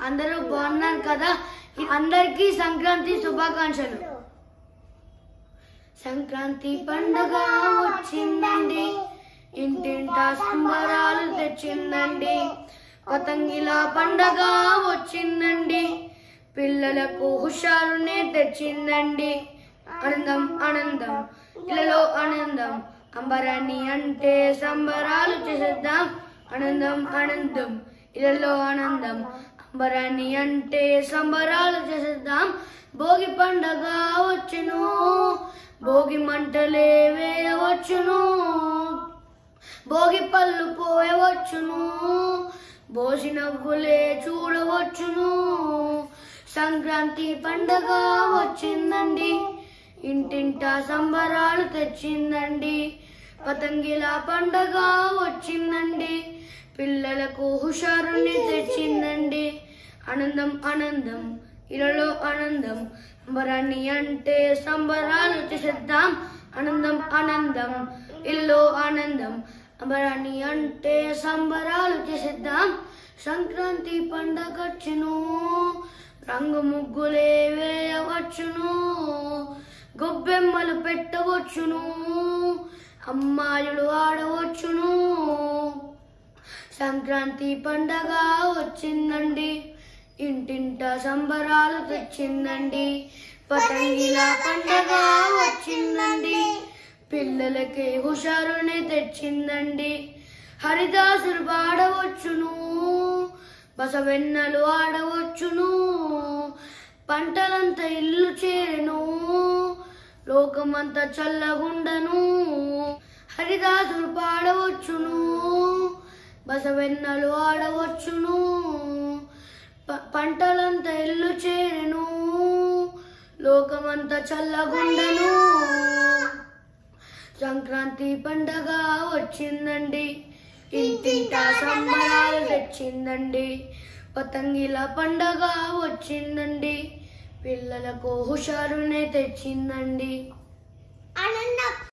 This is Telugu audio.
అందరూ బాగున్నారు కదా? అందరికీ సంక్రాంతి శుభాకాంక్షలు. సంక్రాంతి పండుగ వచ్చిందండి, ఇంటింటా సంబరాలు తెచ్చిందండి. పతంగిల పండుగ వచ్చిందండి, పిల్లలకు హుషారునే తెచ్చిందండి. ఆనందం ఆనందం ఇళ్ళలో ఆనందం, అంబరాన్ని అంటే సంబరాలు చేసేద్దాం. ఆనందం ఆనందం ఇళ్ళలో ఆనందం, అంబరాన్ని అంటే సంబరాలు చేసేద్దాం. భోగి పండగ వచ్చును, భోగి మంటలే వేయవచ్చును, భోగి పళ్ళు పోయవచ్చును, భోగి నవ్వులే చూడవచ్చును. సంక్రాంతి పండగ వచ్చిందండి, ఇంటింటా సంబరాలు తెచ్చిందండి. పతంగిల పండగ వచ్చిందండి, పిల్లలకు హుషారుని తెచ్చిందండి. ఆనందం ఆనందం ఇళ్ళలో ఆనందం, అంబరాన్ని అంటే సంబరాలు చేసేద్దాం. ఆనందం ఆనందం ఇళ్ళలో ఆనందం, అంబరాన్ని అంటే సంబరాలు చేసేద్దాం. సంక్రాంతి పండగ వచ్చును, రంగు ముగ్గులే వేయవచ్చును, గొబ్బెమ్మలు పెట్టవచ్చును, అమ్మాయిలు ఆడవచ్చును. సంక్రాంతి పండగ వచ్చిందండి, ఇంటింటా సంబరాలు తెచ్చిందండి. పతంగిల పండగ వచ్చిందండి, పిల్లలకి హుషారుని తెచ్చిందండి. హరిదాసులు పాడవచ్చును, బసవెన్నెలు ఆడవచ్చును, పంటలంతా ఇల్లు చేరెను, లోకమంతా చల్లగుండను. హరిదాసులు పాడవచ్చును, బసవెన్నెలు ఆడవచ్చును, పంటలంతా ఇల్లు చేరెను, లోకమంతా చల్లగుండను. సంక్రాంతి పండగ వచ్చిందండి, ఇంటింటా సంబరాలు తెచ్చిందండి. పతంగిల పండగ వచ్చిందండి, పిల్లలకు హుషారునే తెచ్చిందండి.